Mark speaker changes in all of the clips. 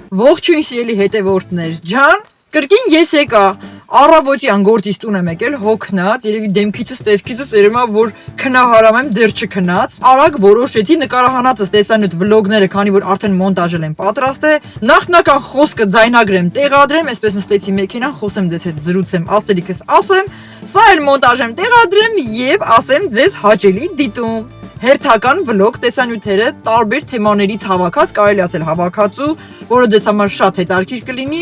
Speaker 1: Ողջույն սիրելի հետևորդներ ջան, կրկին ես եկա առավոտյան գործից տուն եմ եկել հոգնած, երևի դեմքիցս տեսքիցս երևա որ քնահարամ եմ դեռ չքնած, արագ որոշեցի նկարահանածս տեսանյութ վլոգները, քանի որ արդեն մոնտաժել եմ պատրաստ է, նախնական խոսքը ձայնագրեմ, տեղադրեմ, այսպես նստեցի մեքենան, խոսեմ ձեզ հետ, զրուցեմ, ասելիքս ասեմ, սա էլ մոնտաժեմ, տեղադրեմ եւ ասեմ ձեզ հաճելի դիտում։ Հերթական վլոգ տեսանյութերը տարբեր թեմաներից հավաքած, կարելի ասել հավաքածու, որը ձեզ համար շատ հետաքրքիր կլինի։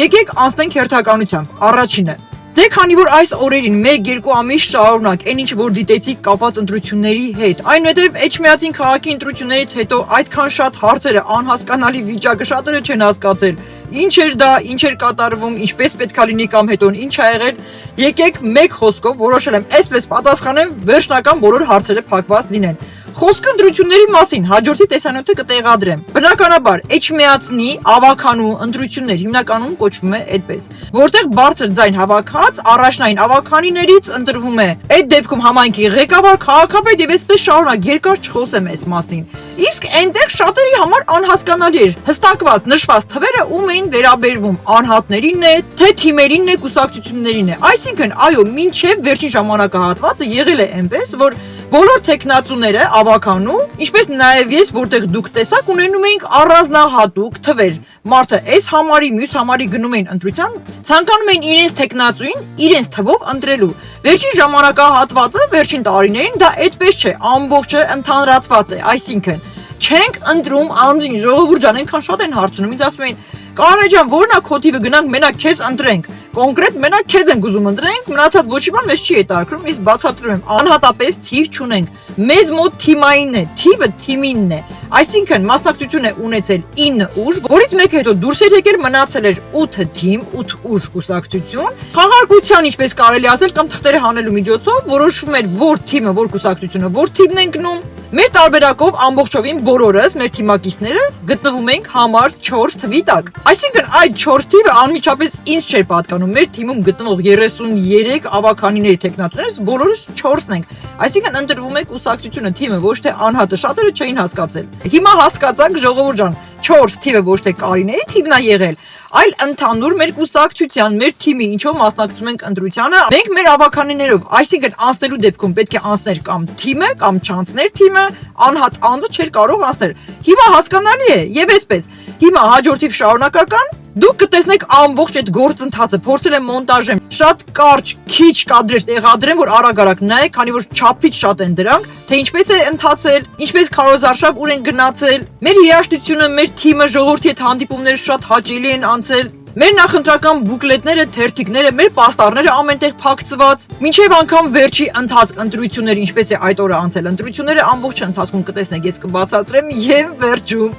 Speaker 1: Եկեք անցնենք հերթականության։ Առաջինը։ Դե քանի որ այս օրերին 1-2 ամիս շարունակ այն ինչ որ դիտեցիք կապված ընտրությունների հետ, այնուհետև Էջմիածին քաղաքի ընտրություններից հետո այդքան շատ հարցերը անհասկանալի վիճակը շատերը չեն հասկացել։ Ինչ էր դա, ինչ էր կատարվում, ինչպես պետքա լինի կամ հետոն ինչ ա եղել։ Եկեք մեկ խոսքով որոշել եմ այսպես պատասխանեմ, վերջնական բոլոր հարցերը փակված լինեն։ Խոսքը ընտրությունների մասին հաջորդի տեսանյութը կտեղադրեմ։ Բնականաբար Էջմիածնի ավականու ընտրություններ հիմնականում կոչվում է այդպես, որտեղ բարձր ձայն հավաքած առաջնային ավականիներից ընտրվում է այդ դեպքում համայնքի ղեկավար, քաղաքապետ եւ այսպես շարունակ երկար չխոսեմ այս մասին։ Իսկ այնտեղ շատերի համար անհասկանալի էր հստակված նշված թվերը ում էին վերաբերվում, անհատներին է, թե թիմերին է, կուսակցություններին է։ Այսինքն, այո, մինչև վերջին ժամանակահատվածը եղել է այնպես, որ բոլոր տեխնացուները ավականու, ինչպես նաև ես, որտեղ դուք տեսաք, ունենում էինք առանձնահատուկ թվեր։ Մարդը այս համարի, մյուս համարի գնում էին ընտրության, ցանկանում էին իրենց տեխնացուին իրենց թվով ընտրելու։ Վերջին ժամանակահատվածը, վերջին տարիներին դա այդպես չէ, ամբողջը ընդհանրացված է, այսինքն չենք ընտրում անձին, ժողովուրդ ջան, այնքան շատ են հարցնում, ինձ ասում էին, Կանե ջան, ո՞րն է քո թիվը, գնանք մենակ քեզ ընտրենք։ Կոնկրետ մենակ քեզ ենք ուզում ընտրենք, մնացած ոչ մի բան մեզ չի հետաքրքրում, իսկ բացատրում եմ, անհատապես թիվ չունենք։ Մեզ մոտ թիմային է, թիվը թիմինն է։ Այսինքն մասնակցություն է ունեցել 9 ուժ, որից մեկը հետո դուրս էր եկել, մնացել էր 8 թիմ, 8 ուժ կուսակցություն։ Խաղարկության, ինչպես կարելի ասել, կամ թղթերը հանելու միջոցով որոշվում էր որ թիմը, որ կուսակցությունը, որ թիվն են գնում։ Մեր տարբերակով ամբողջովին բոլորս մեր թիմակիցները գտնվում ենք համար 4 թվի տակ։ Այսինքն այդ 4 թիվը անմիջապես ինձ չէր պատկանում։ Մեր թիմում գտնվող 33 ավականիների տեխնացուներից բոլորս 4-ն ենք։ Այսինքն ընտրվում է կուսակցությունը, թիմը, ոչ թե անհատը, շատերը չէին հասկացել։ Հիմա հասկացանք, ժողովուրդ ջան, 4 թիվը ոչ թե Կարինեի թիվն է եղել, այլ ընդհանուր մեր կուսակցության, մեր թիմի, ինչով մասնակցում ենք ընտրությանը, մենք մեր ավականիներով, այսինքն անցնելու դեպքում պետք է անցներ կամ թիմը, կամ չանցներ թիմը, անհատ անձը չէր կարող անցնել։ Հիմա հասկանալի է, եւ այսպես։ Հիմա հաջորդիվ շարունակական դուք կտեսնեք ամբողջ այդ գործընթացը, փորձել եմ մոնտաժեմ, շատ կարճ, քիչ կադրեր տեղադրեմ, որ արագ-արագ նայեք, քանի որ չափից շատ են դրանք, թե ինչպես է ընթացել, ինչպես քարոզարշավ ուր են գնացել, մեր երաժշտությունը, մեր թիմը, ժողովրդի հետ հանդիպումները շատ հաճելի են անցել։ Մեր նախընտրական բուկլետները, թերթիկները, մեր պաստառները ամենտեղ փակցված, մինչև անգամ վերջի ընթացք ընտրությունները, ինչպես է այդ օրը անցել ընտրությունները, ամբողջ ընթացքում կտեսնեք, ես կբացատրեմ եւ վերջում։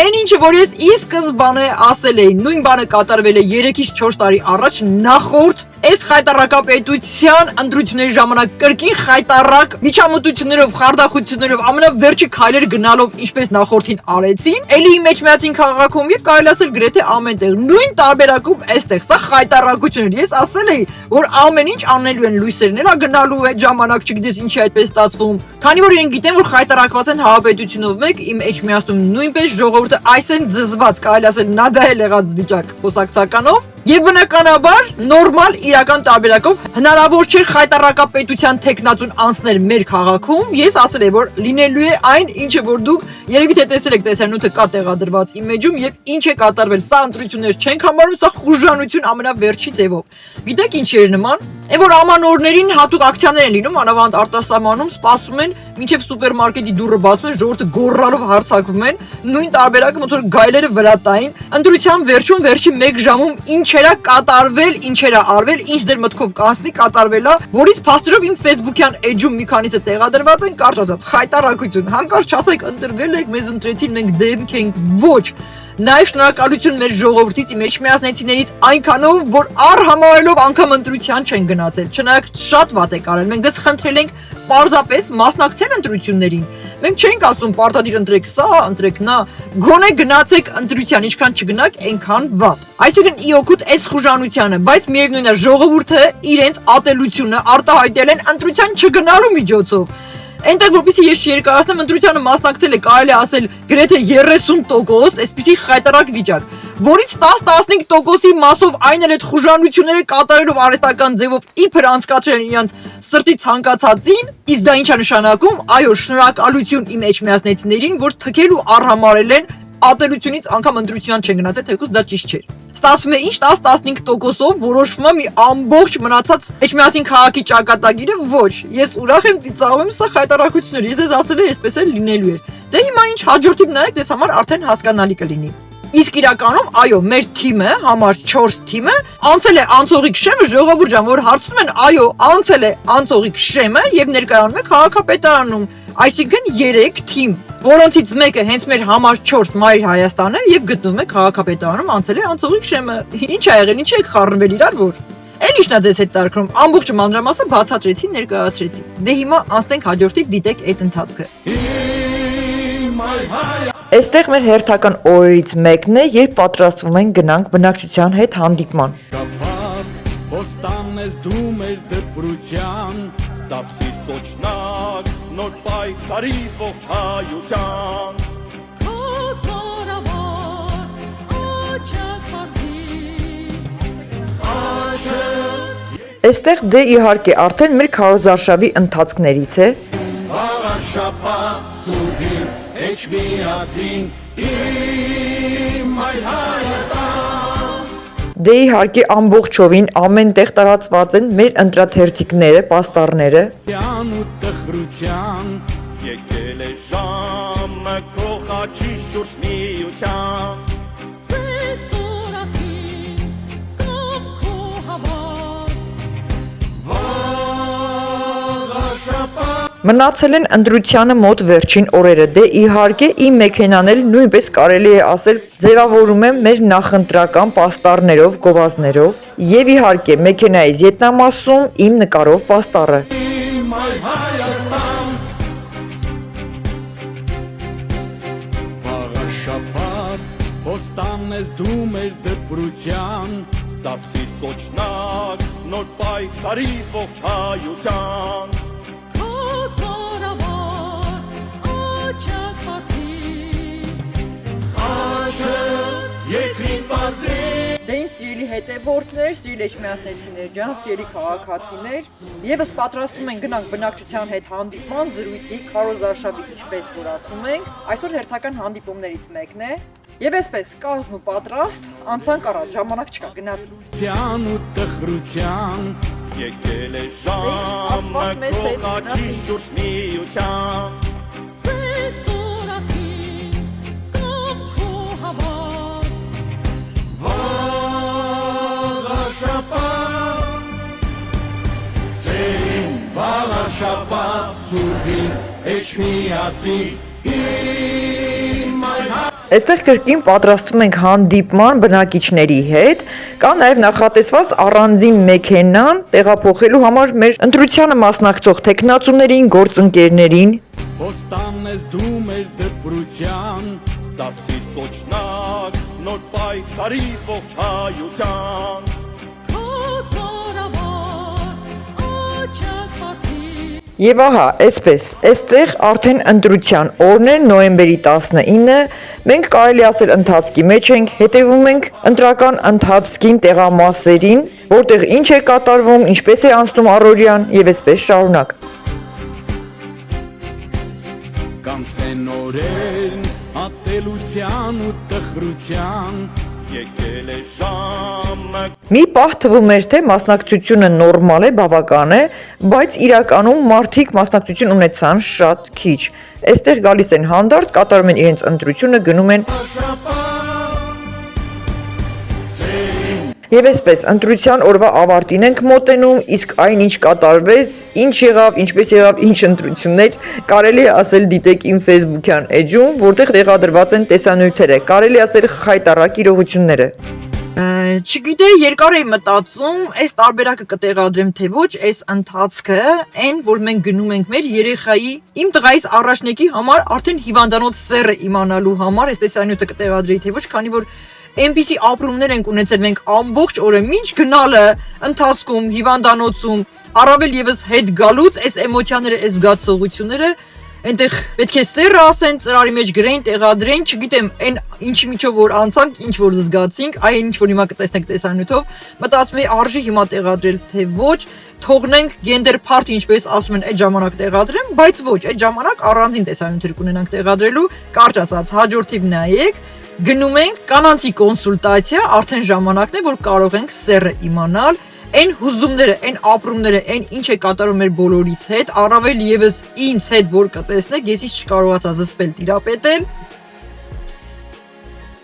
Speaker 1: Այն ինչը որ ես ի սկզբանե ասել էի, նույն բանը կատարվել է 3-ից 4 տարի առաջ նախորդ այս խայտարակապետության ընտրությունների ժամանակ կրկին խայտարակ միջամտություններով, խարդախություններով, ամենավերջի քայլեր գնալով, ինչպես նախորդին արեցին, էլի Էջմիածին քաղաքում եւ կարելի ասել գրեթե ամենտեղ նույն տարբերակում այստեղ սա խայտարակություն էր։ Ես ասել էի, որ ամեն ինչ անելու են լույսերն, գնալու է ժամանակ, չգիտես ինչի այդպես ստացվում։ Քանի որ իրենք գիտեն, որ խայտարակված են հավաքությունով մեկ, իմ Էջմիածնում նույնպես ժողովուրդը այսեն զզված, կարելի ասել նադահել եղած վիճակ խոսակցականով։ Եվ բնականաբար նորմալ իրական տարբերակով հնարավոր չէր խայտարակապետության տեխնացուն անցնել մեր քաղաքում։ Ես ասել եմ, որ լինելու է այն, ինչը որ դուք երևի թե տեսել եք տեսանյութը կա տեղադրված իմեջում եւ ինչ է կատարվել։ Սա ընտրություններ չենք համարում, սա խուժանություն ամենավերջի ձևով։ Գիտեք ինչ էր նման։ Այն որ ամանորներին հատուկ ակցիաներ են լինում, անավանդ արտասահմանում սպասում են, մինչև սուպերմարկետի դուռը բացվում է, ժողովուրդը գոռալով հարձակվում են, նույն տարբերակը ոնց որ գայլերը վրա տային։ Ընտրության վերջում վերջի 1 ժամում ինչերա կատարվել, ինչերա արվել, ինչ դեր մտքով կանցնի կատարվելա, որից փաստերով իմ Facebook-յան էջում մի քանիսը տեղադրված են, կարճ ասած, խայտարակություն, հանկարծ չասեք ընտրվել եք, մեզ ընտրեցին, մենք դեմք ենք, ոչ։ Նաև շնորհակալություն մեր ժողովրդից, իմ Էջմիածնեցիներից այնքանով, որ առհամարելով անգամ ընտրության չեն գնացել, չնայած շատ վատ է կարել, մենք ձեզ խնդրել ենք պարզապես մասնակցել ընտրություններին։ Մենք չենք ասում պարտադիր ընտրեք սա, ընտրեք նա, գոնե գնացեք ընտրության, ինչքան չգնաք, այնքան վատ։ Այսինքն ի օգուտ այս խուժանությանը, բայց միևնույնն է ժողովուրդը իրենց ատելությունը արտահայտել են ընտրության չգնալու միջոցով։ Այնտեղ որպեսզի ես չերկարացնեմ, ընտրությանը մասնակցել է կարելի ասել գրեթե 30%, այսպիսի խայտարակ վիճակ։ որից 10-15%-ի մասով այն էլ այդ խուժանությունները կատարելով արհեստական ձևով իբր անցկացրել իրենց սրտի ցանկացածին, իսկ դա ինչ է նշանակում, այո, շնորհակալություն իմ էջմիածնեցիներին, որ թքել ու առհամարել են ատելությունից անգամ ընտրության չեն գնացել, թեկուզ դա ճիշտ չէր։ Ստացվում է ինչ 10-15%-ով որոշվում է մի ամբողջ մնացած էջմիածին քաղաքի ճակատագիրը, ոչ, ես ուրախ եմ ծիծաղում եմ, սա խայտառակություններ, ես ես ասել եմ, այսպես էլ լինելու էր։ Դե հիմա ինչ հաջորդիվ նայեք, դες համար արդեն հասկանալի կլինի։ Իսկ իրականում, այո, մեր թիմը, համար 4 թիմը, անցել է անցողիկ շեմը, ժողովուրդ ջան, որ հարցնում են, այո, անցել է անցողիկ շեմը եւ ներկայանում է քաղաքապետարանում, այսինքն 3 թիմ, որոնցից մեկը հենց մեր համար 4 Մայր Հայաստանը եւ գտնվում է քաղաքապետարանում, անցել է անցողիկ շեմը։ Ինչ ա եղել, ինչ եք խառնվել իրար, որ։ Էլ ինչն է ձեզ հետ տարկրում, ամբողջ մանրամասը բացատրեցի, ներկայացրեցի։ Դե հիմա անցնենք հաջորդի դիտեք այդ ընթացքը։ Այստեղ մեր հերթական օրերից մեկն է, երբ պատրաստվում ենք գնանք բնակչության հետ հանդիպման։
Speaker 2: Ոստանես դու մեր դպրության, դարձիր կոչնակ, նոր պայքարի ողջ հայության։
Speaker 3: Քո զորավոր աչք մարզիր,
Speaker 1: Այստեղ դե իհարկե արդեն մեր քարոզարշավի ընթացքներից է։
Speaker 2: Վաղաշապատ սուրբին, էջմիածին, իմ Մայր Հայաստան։
Speaker 1: Դե իհարկե ամբողջովին ամեն տեղ տարածված են մեր ընտրաթերթիկները, պաստառները։
Speaker 2: Ցյան ու տխրության,
Speaker 4: Եկել է ժամը քո խաչի շուրջ միության։
Speaker 3: սեր տորասին, կամ քո համար,
Speaker 1: Մնացել են ընտրությանը մոտ վերջին օրերը, դե իհարկե իմ մեքենան էլ նույնպես կարելի է ասել ձևավորում եմ մեր նախընտրական պաստառներով, գովազդներով եւ իհարկե մեքենայից ետնամասում իմ նկարով պաստառը։
Speaker 2: իմ Մայր Հայաստան։ Վաղաշապատ, ոստանես դու մեր դպրության,
Speaker 4: Դարձիր կոչնակ, նոր պայքարի ողջ հայության։
Speaker 3: քո զորավոր աչք մարզիր,
Speaker 2: երկրին բազի։
Speaker 1: Դե իմ սիրելի հետևորդներ, սիրելի էջմիածնեցիներ ջան, սիրելի քաղաքացիներ, եւս պատրաստում ենք գնանք բնակչության հետ հանդիպման, զրույցի, քարոզարշավի, ինչպես որ ասում ենք, այսօր հերթական հանդիպումներից մեկն է։ Եվ այսպես, կազմ ու պատրաստ, անցանք առաջ, ժամանակ չկա, գնացինք։
Speaker 2: Ցյան ու տխրության,
Speaker 4: Եկել է ժամը քո խաչի շուրջ միության։
Speaker 3: սեր տորասին, կամ քո համար,
Speaker 2: Սերին վաղաշապատ սուրբին, էջմիածին, իմ Մայր
Speaker 1: Այստեղ կրկին պատրաստվում ենք հանդիպման բնակիչների հետ, կա նաև նախատեսված առանձին մեքենան տեղափոխելու համար մեր ընտրությանը մասնակցող տեխնացուներին, գործընկերներին։
Speaker 2: Ոստանես դու մեր դպրության,
Speaker 4: Դարձիր կոչնակ, նոր պայքարի ողջ հայության։
Speaker 3: քո զորավոր աչք մարզիր,
Speaker 1: Եվ ահա, այսպես, այստեղ արդեն ընտրության օրն է, նոյեմբերի 19-ը, մենք կարելի ասել ընթացքի մեջ ենք, հետևում ենք ընտրական ընթացքին տեղամասերին, որտեղ ինչ է կատարվում, ինչպես է անցնում առօրյան եւ այսպես շարունակ։
Speaker 2: կանցնեն օրերն, ատելության ու տխրության,
Speaker 4: Եկել է ժամը
Speaker 1: Մի պահ թվում էր, թե մասնակցությունը նորմալ է, բավական է, բայց իրականում մարդիկ մասնակցություն ունեցան շատ քիչ։ Այստեղ գալիս են հանդարտ, կատարում են իրենց ընտրությունը, գնում են Եվ այսպես, ընտրության օրվա ավարտին ենք մոտենում, իսկ այն ինչ կատարվեց, ինչ եղավ, ինչպես եղավ, ինչ ընտրություններ, կարելի է ասել դիտեք իմ Facebook-յան էջում, որտեղ տեղադրված են տեսանյութերը, կարելի ասել խայտառակ իրողությունները։ Չգիտեի, երկար էի մտածում, այս տարբերակը կտեղադրեմ թե ոչ, այս ընթացքը, այն, որ մենք գնում ենք մեր երեխայի, իմ տղայիս առաջնեկի համար արդեն հիվանդանոց սեռը իմանալու համար, այս տեսանյութը կտեղադրեի թե ոչ, քանի որ այնպիսի ապրումներ ենք ունեցել մենք ամբողջ օրը, մինչ գնալը, ընթացքում, հիվանդանոցում, առավել եւս հետ գալուց, այս էմոցիաները, այս զգացողությունները Այնտեղ պետք է սերը ասեն, ծրարի մեջ գրեն, տեղադրեն, չգիտեմ, այն ինչի միջով որ անցանք, ինչ որ զգացինք, այն ինչ որ հիմա կտեսնենք տեսանյութով, մտածում եմ արժի հիմա տեղադրել, թե ոչ, թողնենք gender party, ինչպես ասում են, այդ ժամանակ տեղադրեմ, բայց ոչ, այդ ժամանակ առանձին տեսանյութեր կունենանք տեղադրելու, կարճ ասած, հաջորդիվ նայեք, գնում ենք կանանցի կոնսուլտացիա, արդեն ժամանակն է, որ կարող ենք սերը իմանալ, այն հուզումները, այն ապրումները, այն ինչ է կատարում մեր բոլորիս հետ, առավել եւս ինձ հետ, որ կտեսնեք, ես ինչ չկարողացա զսպել տիրապետել։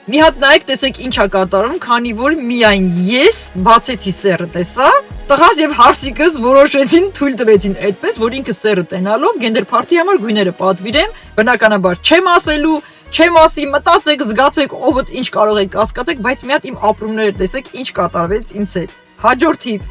Speaker 1: Մի հատ նայեք, տեսեք ինչ է կատարում, քանի որ միայն ես բացեցի սերը տեսա, տղաս եւ հարսիկս որոշեցին թույլ տվեցին այդպես, որ ինքը սերը տենալով gender party համար գույները պատվիրեմ, բնականաբար չեմ ասելու, չեմ ասի, մտածեք, զգացեք, ով ինչ կարող եք կասկածեք, բայց մի հատ իմ ապրումները տեսեք, ինչ կատարվեց ինձ հետ։ Հաջորդիվ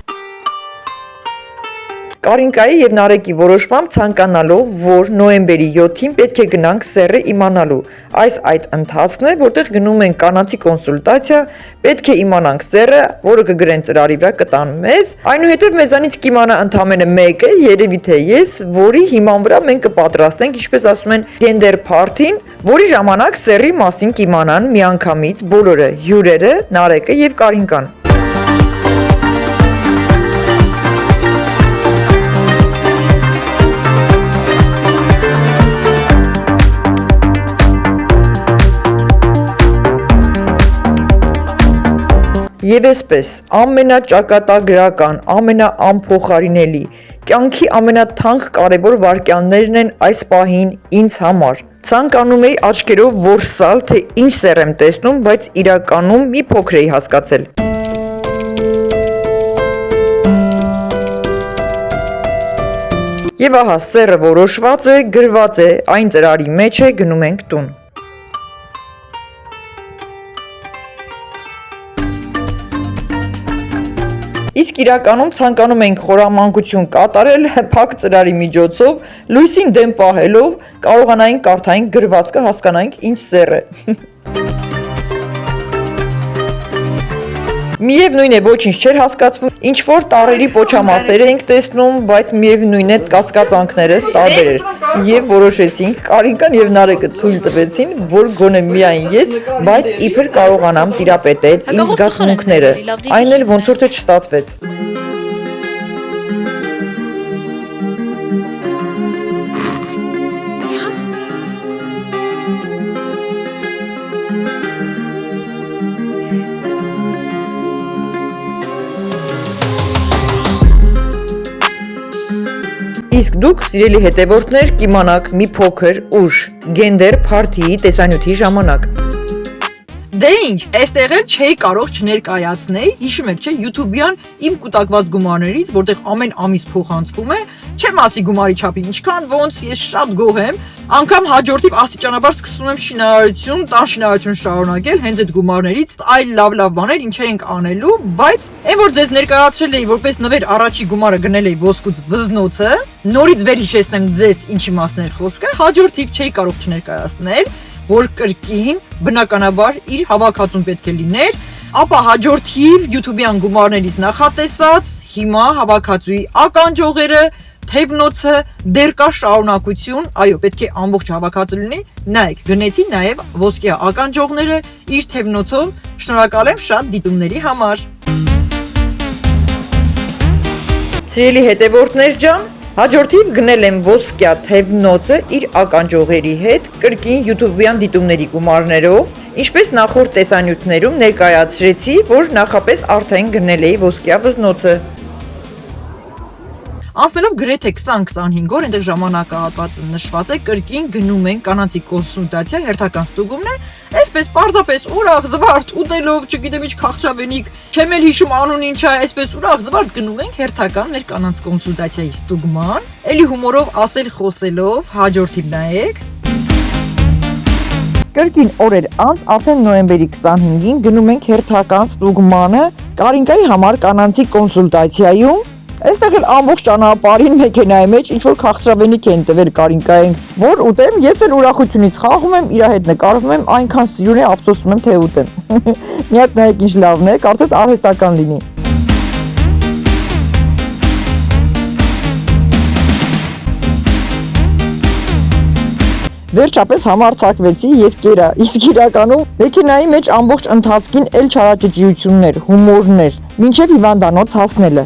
Speaker 1: Կարինկայի եւ Նարեկի որոշմամբ ցանկանալով, որ նոյեմբերի 7-ին պետք է գնանք սերը իմանալու։ Այս այդ ընթացքն է, որտեղ գնում ենք կանանցի կոնսուլտացիա, պետք է իմանանք սերը, որը կգրեն ծրարի վրա կտան մեզ։ Այնուհետև մեզանից կիմանա ընդամենը մեկը, երևի թե ես, որի հիման վրա մենք կպատրաստենք, ինչպես ասում են, gender party-ին, որի ժամանակ սերի մասին կիմանան միանգամից բոլորը՝ հյուրերը, Նարեկը եւ Կարինկան։ Եվ այսպես, ամենաճակատագրական, ամենաանփոխարինելի, կյանքի ամենաթանկ կարևոր վայրկյաններն են այս պահին ինձ համար։ Ցանկանում էի աչքերով որսալ, թե ինչ սեր եմ տեսնում, բայց իրականում մի փոքր էի հասկացել։ Եվ ահա սերը որոշված է, գրված է, այն ծրարի մեջ է, գնում ենք տուն։ Իսկ իրականում ցանկանում ենք խորամանկություն կատարել փակ ծրարի միջոցով, լույսին դեմ պահելով, կարողանայինք կարդայինք գրվածքը, հասկանայինք ինչ սեր է։ Միևնույն է ոչինչ չէր հասկացվում, ինչ որ տարերի պոչամասեր էինք տեսնում, բայց միևնույն է կասկածանքներս տարբեր էր։ Եվ որոշեցինք, Կարինկան եւ Նարեկը թույլ տվեցին, որ գոնե միայն ես, բայց իբր կարողանամ տիրապետել իմ զգացմունքները։ Այն էլ ոնց որ թե չստացվեց։ Իսկ դուք, սիրելի հետևորդներ, կիմանաք մի փոքր ուշ gender party-ի տեսանյութի ժամանակ։ Դե ինչ, այստեղ էլ չէի կարող չներկայացնել, հիշում եք, չէ, YouTube-յան իմ կուտակված գումարներից, որտեղ ամեն ամիս փոխանցվում է, չեմ ասի գումարի չափին ինչքան, ոնց ես շատ գոհ եմ, անգամ հաջորդիվ աստիճանաբար սկսում եմ շինարարություն, տան շինարարություն շարունակել, հենց այդ գումարներից այլ լավ բաներ ինչեր ենք անելու, բայց այն որ ձեզ ներկայացրել էի որպես նվեր առաջի գումարը գնել էի ոսկուց վզնոցը, նորից վերհիշեցնեմ ձեզ ինչի մասն է խոսքը, հաջորդիվ չէի կարող չներկայացնել, որ կրկին բնականաբար իր հավաքածուն պետք է լիներ, ապա հաջորդիվ YouTube-յան գումարներից նախատեսած, հիմա հավաքածուի ականջողերը, թևնոցը, դեռ կա շարունակություն, այո, պետք է ամբողջ հավաքածու լինի, նայեք, գնեցի նաև ոսկյա ականջողները իր թևնոցով, շնորհակալ եմ շատ դիտումների համար։ Սիրելի հետևորդներ ջան, հաջորդիվ գնել եմ ոսկյա թևնոցը իր ականջողերի հետ, կրկին YouTube-յան դիտումների գումարներով, ինչպես նախորդ տեսանյութներում ներկայացրեցի, որ նախապես արդեն գնել էի ոսկյա վզնոցը։ Անցնելով գրեթե 20-25 օր, այնտեղ ժամանակահատվածը նշված է, կրկին գնում են կանանցի կոնսուլտացիա, հերթական ստուգումն է, այսպես պարզապես ուրախ զվարթ ուտելով, չգիտեմ ինչ քաղցրավենիք, չեմ էլ հիշում անուն ինչ է, այսպես ուրախ զվարթ գնում ենք հերթական մեր կանանց կոնսուլտացիայի ստուգման, էլի հումորով ասել խոսելով, հաջորդիվ նայեք։ Կրկին օրեր անց արդեն նոյեմբերի 25-ին գնում ենք հերթական ստուգմանը Կարինկայի համար կանանցի կոնսուլտացիայում։ Այստեղ էլ ամբողջ ճանապարհին մեքենայի մեջ ինչ որ քաղցրավենիք են տվել Կարինկային, որ ուտեմ, ես էլ ուրախությունից խաղում եմ, իր հետ նկարվում եմ, այնքան սիրուն է, ափսոսում եմ, թե ուտեմ։ Մի հատ նայեք ինչ լավն է, կարծես արհեստական լինի։ Վերջապես համարձակվեցի եւ կերա, իսկ իրականում մեքենայի մեջ ամբողջ ընթացքին էլ չարաճճիություններ, հումորներ, մինչեւ հիվանդանոց հասնելը։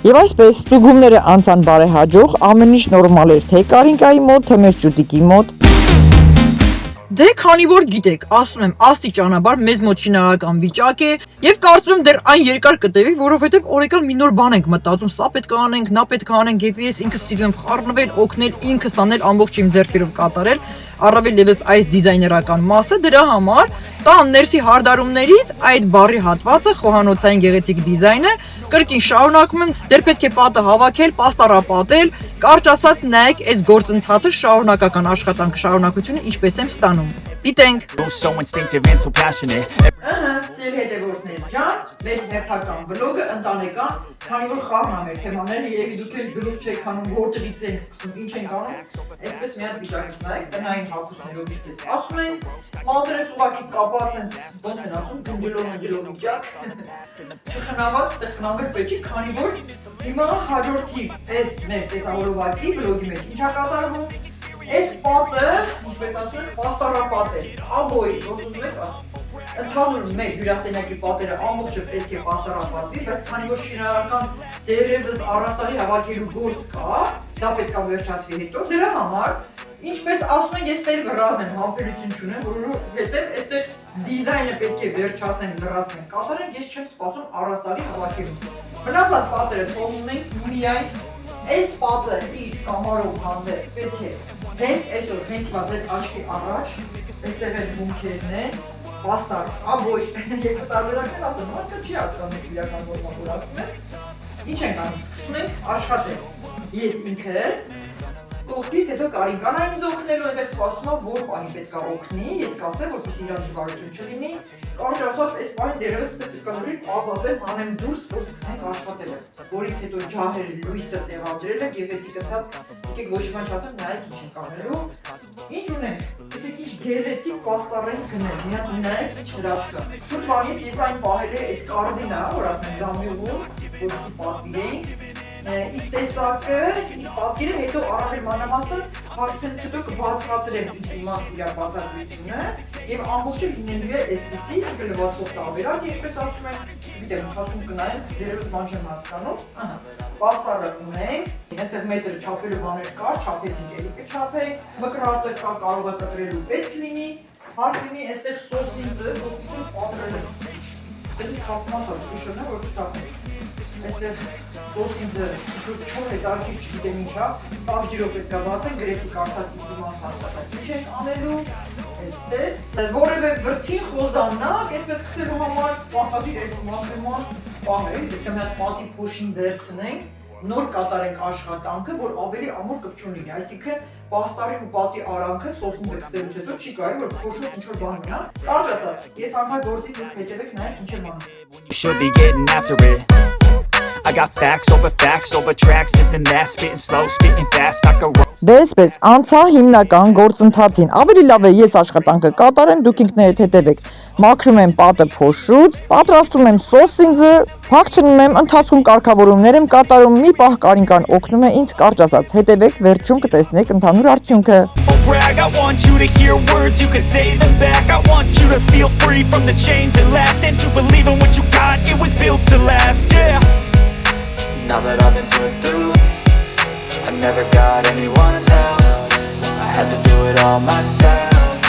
Speaker 1: Եվ այսպես ստուգումները անցան բարեհաջող, ամեն ինչ նորմալ էր թե Կարինկայի մոտ, թե մեր ճուտիկի մոտ։ Դե քանի որ գիտեք, ասում եմ, աստիճանաբար մեզ մոտ շինարարական վիճակ է եւ կարծում եմ դեռ այն երկար կտևի, որովհետեւ օրեկան մի նոր բան ենք մտածում, սա պետք է անենք, նա պետք է անենք եւ ես ինքս սիրում եմ խառնվել, օգնել, ինքս անել, ամբողջ իմ ձեռքերով կատարել, առավել եւս այս դիզայներական մասը դրա համար տան ներսի հարդարումներից այդ բարի հատվածը խոհանոցային գեղեցիկ դիզայնը կրկին շարունակում եմ, դեռ պետք է պատը հավաքել, պաստառապատել, կարճ ասած նայեք այս գործընթացը շարունակական աշխատանք շարունակությունը ինչպես եմ ստանում։ Դիտենք։
Speaker 5: So instinctive and so passionate.
Speaker 1: Սիրելի հետևորդներ ջան, մեր հերթական բլոգը ընտանեկան, քանի որ խառնում է թեմաները, երևի դուք էլ գլուխ չեք հանում, որտեղից ենք սկսում, ինչ ենք անում, այսպես մի հատ վիճակից նայեք, տնային հագուստներով ինչպես ասում են, մազերս ուղղակի կապած են, ոնց են ասում, գնջելով վիճակ, չխնաված, խնամել պետք է, քանի որ հիմա հաջորդի այս մեր տեսավորովակի բլոգի մեջ ինչա կատարվում, այս պատը, ինչպես ասում են, պաստառապատ է, աբոյ, ոնց ուզում եք ասում։ Ընդհանուր մեր հյուրասենյակի պատերը ամբողջը պետք է պաստառապատվի, բայց քանի որ շինարարական դերևս առաստաղի հավաքելու գործ կա, դա պետք է վերջացվի հետո, դրա համար, ինչպես ասում են, ես տեր վրազն եմ, համբերություն չունեմ, որովհետև այստեղ դիզայնը պետք է վերջացնեն, լրացնեն, կատարենք, ես չեմ սպասում առաստաղի հավաքելու։ Մնացած պատերը թողնում ենք միայն այս պատը իր կամարով հանդեպ պետք է հենց այսօր, հենց վազել աչքի առաջ, այստեղ էլ բունքերն են, պաստար, աբոյ, երկու տարբերակներ ասեմ, մարդը չի հասկանում իրական որ ասում եմ, ինչ ենք անում, սկսում ենք աշխատել, ես ինքս, կողքից հետո Կարինկան ինձ օգնելու, այնտեղ սպասում եմ, որ պահին պետք է օգնի, ես կասեմ, որպեսզի իրան դժվարություն չլինի, կարճ ասած, այս պահին դերևս պետք է նորից ազատել, հանեմ դուրս, որ սկսենք աշխատել, որից հետո ջահերը լույսը տեղադրելը, գեղեցիկ ընթաց, եկեք ոչ մի չասեմ, նայեք ինչ ենք անելու, ինչ ունենք, եկեք ինչ գեղեցիկ պաստառենք գնել, մի հատ նայեք ինչ հրաշք կա, շուտ բանից ես այն պահել է այդ կարզինը, որ ասում դամյուղում, որի պատվիրեինք, իր տեսակը, իր պատկերը, հետո առավել մանրամասն հարցեն հետո կբացատրեմ իմաստ իր բացատրությունը եւ ամբողջը լինելու է այսպեսի լվացող տարբերակ, ինչպես ասում են, գիտեմ, հասուն կնայեմ, դերևս բան չեմ հասկանում, ահա, պաստառը ունենք, այստեղ մետրը չափելու բաներ կար, չափեցինք էլի կչափենք, մկրատը կա, կարող է կտրելու պետք լինի, հարկ լինի այստեղ սոսինձը, ոքիցուն պատրել է, դեպի խապմասած ուշն է, որ չտապենք այստեղ սոսինձը չոր հետարքիր չգիտեմ ինչա, պապ ջիրով պետք է բացեն, գրեցիք արդացիք դիման հասկացած, ինչ ենք անելու, այսպես, որևէ վրցին խոզանակ, այսպես կսելու համար, պահտադիր այս մահրման պահել, դեպք մի հատ պատի փոշին վերցնենք, նոր կատարենք աշխատանքը, որ ավելի ամուր կպչուն լինի, այսինքն պաստառի ու պատի արանքը սոսինձը կսելուց հետո չի կարելի, որ փոշոտ ինչ-որ բան մնա, կարճ ասած, ես անգագործից դուք հետևեք նայեք ինչ եմ անում։
Speaker 5: You should be getting after it. I got facts over tracks, this and that, spitting slow, spitting fast, I can roll.
Speaker 1: Դե այսպես, անցա հիմնական գործընթացին, ավելի լավ է ես աշխատանքը կատարեմ, դուք ինքներդ հետևեք, մաքրում եմ պատը փոշուց, պատրաստում եմ սոսինձը, փակցնում եմ, ընթացքում կարգավորումներ եմ կատարում, մի պահ Կարինկան օգնում է ինձ, կարճ ասած, հետևեք, վերջում կտեսնեք ընդհանուր արդյունքը։
Speaker 5: Brag, I want you to hear words, you can say them back. I want you to feel free from the chains that last, and to believe in what you got, it was built to last, yeah. Now that I've been put through, I never got anyone's help, I had to do it all myself.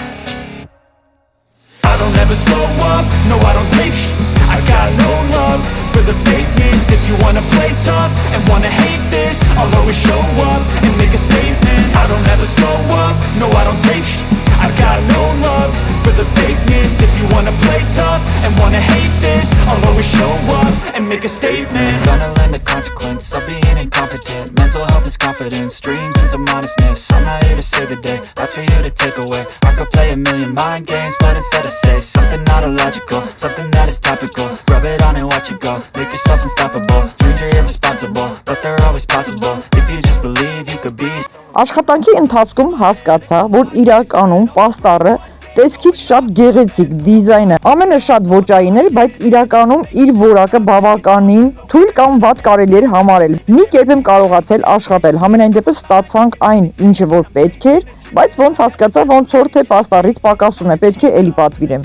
Speaker 5: I don't ever slow up, no I don't take sh**. I got no love for the fakeness. If you wanna play tough and wanna hate this, I'll always show up and make a statement. I don't ever slow up, no I don't take sh**. I got no love for the fakeness. If you wanna play tough and wanna hate this, I'll always show up and make a statement. Gonna learn the consequence of being incompetent. Mental health is confidence, dreams and some honestness. I'm not here to save the day, that's for you to take away. I could play a million mind games, but instead I say something not illogical, something that is topical. Rub it on and watch it go, make yourself unstoppable. Dreams are irresponsible, but they're always possible. If you just believe you could be.
Speaker 1: Աշխատանքի ընթացքում հասկացա, որ իրականում պաստառը տեսքից շատ գեղեցիկ դիզայնը, ամենը շատ ոճային էր, բայց իրականում իր որակը բավականին թույլ կամ վատ կարելի էր համարել։ Մի կերպ եմ կարողացել աշխատել, համենայն դեպս ստացանք այն, ինչը որ պետք էր, բայց ոնց հասկացա, ոնց որ թե պաստառից պակասում է, պետք է էլի պատվիրեմ։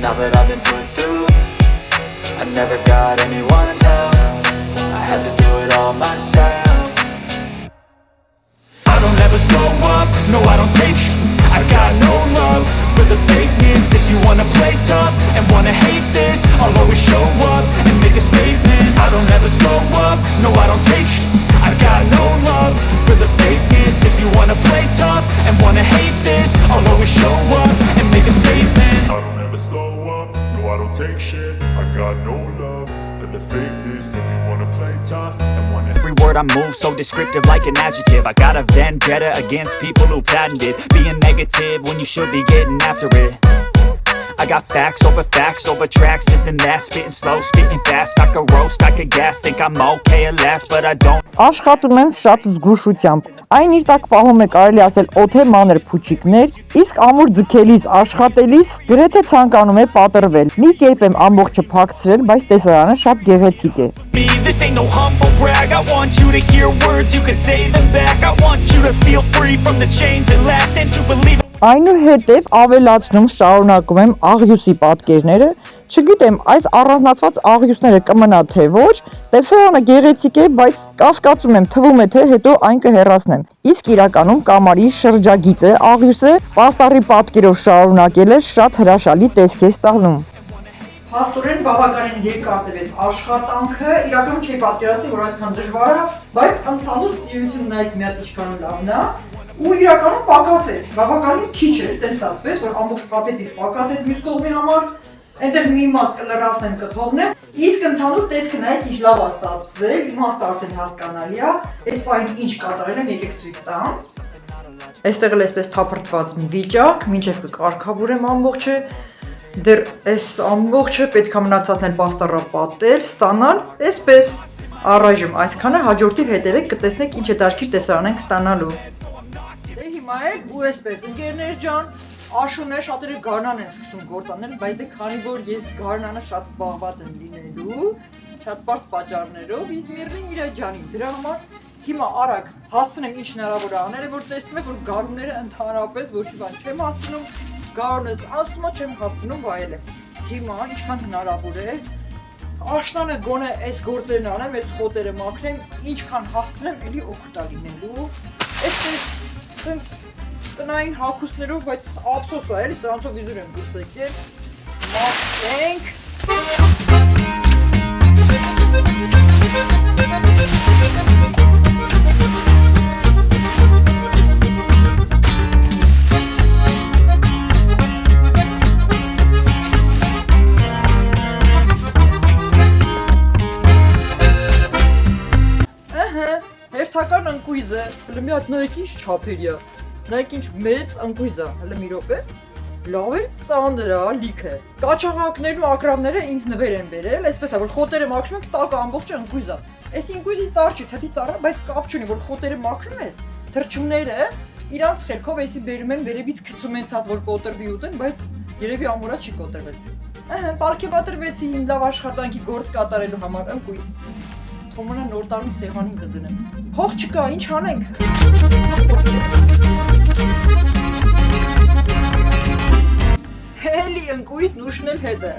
Speaker 5: Now that I've been put through, I never got anyone's help. I had to do it all myself. I don't ever slow up, no I don't take sh**. I got no love for the fakeness. If you wanna play tough and wanna hate this, I'll always show up and make a statement. I don't ever slow up, no I don't take sh**. I got no love for the fakeness. If you wanna play tough and wanna hate this, I'll always show up and make a statement.
Speaker 6: I don't ever slow up, no I don't take shit. I got no love for the fakeness. If you wanna play tough and wanna
Speaker 5: Every word I move so descriptive like an adjective. I got a vendetta against people who patented being negative when you should be getting after it. I got facts over tracks, this and that, spitting slow, spitting fast. I could roast, I could gas, think I'm okay at last, but I don't.
Speaker 1: Աշխատում եմ շատ զգուշությամբ։ Այն իր տակ պահում է կարելի ասել օթե մանր փուչիկներ, իսկ ամուր ձգելիս աշխատելիս գրեթե ցանկանում է պատրվել։ Մի կերպ եմ ամբողջը փակցրել, բայց տեսարանը շատ գեղեցիկ է։
Speaker 5: Me, this ain't no humble brag. I want you to hear words, you can say them back. I want you to feel free from the chains that last and to believe.
Speaker 1: Այնուհետև ավելացնում շարունակում եմ աղյուսի պատկերները, չգիտեմ այս առանձնացված աղյուսները կմնա թե ոչ, տեսարանը գեղեցիկ է, բայց կասկածում եմ թվում է թե հետո այն կհեռացնեմ, իսկ իրականում կամարի շրջագիծը աղյուսը պաստառի պատկերով շարունակելը շատ հրաշալի տեսք է ստանում։ Փաստորեն բավականին երկար տևեց աշխատանքը, իրականում չի պատկերացնի, որ այսքան դժվար է, բայց ընդհանուր սիրությունն այդ մի հատ ինչքան լավն է։ Ու իրականում պակասեց, բավականին քիչ էր, տես ստացվեց, որ ամբողջ պատեցից պակասեց մյուս կողմի համար, այնտեղ մի մաս կլրացնեմ կթողնեմ, իսկ ընդհանուր տեսքը նայեք ինչ լավ է ստացվել, իմաստը արդեն հասկանալի է, այս պահին ինչ կատարել եմ, եկեք ցույց տամ։ Այստեղ էլ այսպես թափրտված մի վիճակ, մինչև կկարգավորեմ ամբողջը, դեռ այս ամբողջը պետք է մնացածն էլ պաստառապատել, ստանալ, այսպես առայժմ այսքանը հաջորդիվ հետևեք կտեսնեք ինչ հետաքրքիր տեսարան ենք ստանալու։ Դե հիմա եք ու այսպես ընկերներ ջան, աշուն է շատերը գարնան են սկսում գործանել, բայց դե քանի որ ես գարնանը շատ զբաղված եմ լինելու, շատ բարձ պատճառներով, Իզմիրին իր ջանին, դրա համար հիմա արագ հասցնեմ ինչ հնարավոր է անել, որ տեսնում եք որ գարունները ընդհանրապես ոչ մի բան չեմ հասցնում, գարունս անցնում չեմ հասցնում վայելեմ։ Հիմա ինչքան հնարավոր է աշնանը գոնե այս գործերն անեմ, այս խոտերը մաքրեմ, ինչքան հասցնեմ էլի օգուտ է լինելու։ Այսպես տնային հագուստներով, բայց ափսոս է, էլի սրանցով իզուր եմ դուրս եկել։ Մաքրենք։ Հերթական ընկույզը, հələ մի հատ նայեք ինչ չափերի է, նայեք ինչ մեծ ընկույզ է, հələ մի րոպե, լավ էր ծանր է, լիք է, կաչաղակներն ու ակրավները ինձ նվեր են բերել, այսպես է, որ խոտերը մաքրում եք, տակը ամբողջը ընկույզ է, այս ընկույզի ծառ չի, թթի ծառ է, բայց կապ չունի, որ խոտերը մաքրում ես, թռչունները իրանց խելքով էսի բերում են վերևից գցում են ցած, որ կոտրվի ուտեն, բայց երևի ամուրա չի կոտրվել, պարգևատրվեցին լավ աշխատանքի գործ կատարելու համար ընկույզ։ Թոմոնը նոր տարում սեղանին կդնեմ։ Փող չկա, ինչ անենք։ Հելի ընկույզն ուշնել հետ է,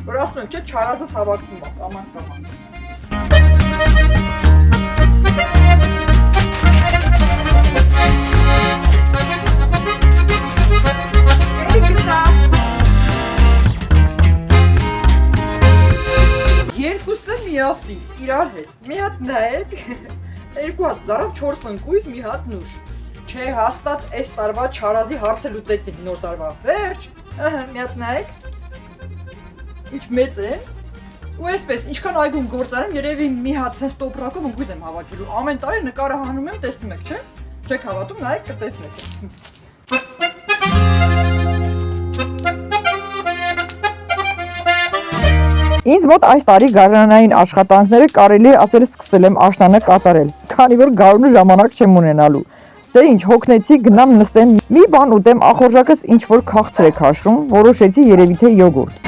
Speaker 1: որ ասում եմ, չէ, չարազս հավակնում է, կամանց կամանց։ Էլի գտա։ Երկուսը միասին, իրար հետ, մի հատ նայեք, երկու հատ դարավ 4 ընկույզ, մի հատ նուշ, չէ հաստատ այս տարվա չարազի հարցը լուծեցիք նոր տարվա, վերջ, մի հատ նայեք, ինչ մեծ են, ու այսպես, ինչքան այգում գործարեմ, երևի մի հատ սենց տոպրակով ընկույզ եմ հավաքելու, ամեն տարի նկարը հանում եմ, տեսնում եք, չէ, չեք հավատում, նայեք կտեսնեք։ Ինձ մոտ այս տարի գարնանային աշխատանքները կարելի է ասել սկսել եմ աշնանը կատարել, քանի որ գարունը ժամանակ չեմ ունենալու։ Դե ինչ, հոգնեցի, գնամ նստեմ, մի բան ուտեմ, ախորժակս ինչ որ քաղցր է քաշում, որոշեցի երևի թե յոգուրտ։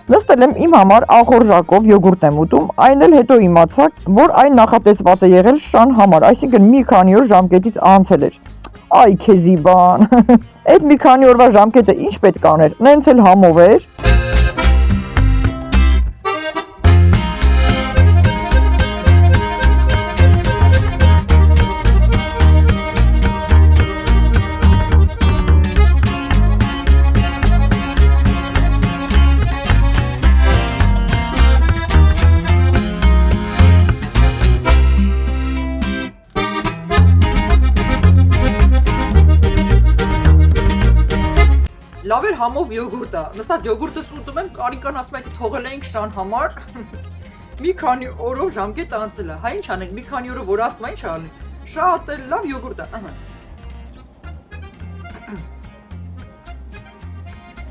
Speaker 1: Նստել եմ իմ համար ախորժակով յոգուրտ եմ ուտում, այն էլ հետո իմացա, որ այն նախատեսված է եղել շան համար, այսինքն մի քանի օր ժամկետից անցել էր։ Այ քեզի բան։ Այդ մի քանի օրվա ժամկետը ինչ պետք աներ, նենց էլ համով էր։ Լավ էր համով յոգուրտը, նստած յոգուրտս ուտում եմ, Կարինկան ասում է թողել էինք շան համար, մի քանի օրով ժամկետ անցել է, հա ինչ անենք, մի քանի օրով որ ասում է ինչ ալի, շատ էլ լավ յոգուրտ է,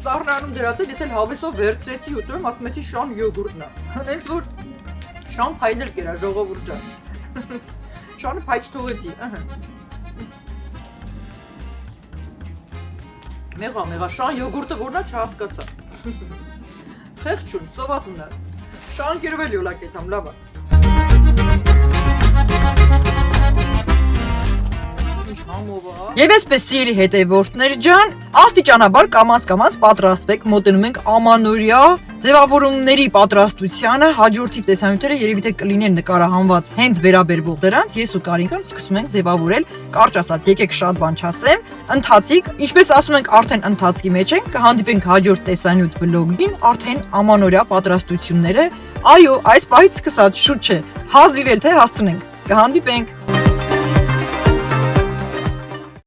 Speaker 1: Սառնանում դրած է, ես էլ հավեսով վերցրեցի ուտում եմ, ասում էի շան յոգուրտն է, հենց որ շան փայդել կերա ժողովուրդ ջան, շանը փայջ թողեցի, Մեղա, շան յոգուրտը որնա չհասկացա։ Խեղճ չուն, սոված մնաց։ Շան կերվել յոլակ էթամ, լավա։ Ինչ համով է։ Եվ այսպես սիրելի հետևորդներ ջան, աստիճանաբար կամաց պատրաստվեք, մոտենում ենք ամանորյա ձևավորումների պատրաստությանը, հաջորդի տեսանյութերը երևի թե կլինեն նկարահանված հենց վերաբերվող դրանց, ես ու Կարինկան սկսում ենք ձևավորել, կարճ ասած, եկեք շատ բան չասեմ, ընթացիկ, ինչպես ասում ենք, արդեն ընթացքի մեջ ենք, կհանդիպենք հաջորդ տեսանյութ վլոգին, արդեն ամանորյա պատրաստությունները, այո, այս պահից սկսած, շուտ չէ, հազիվ էլ թե հասցնենք, կհանդիպենք։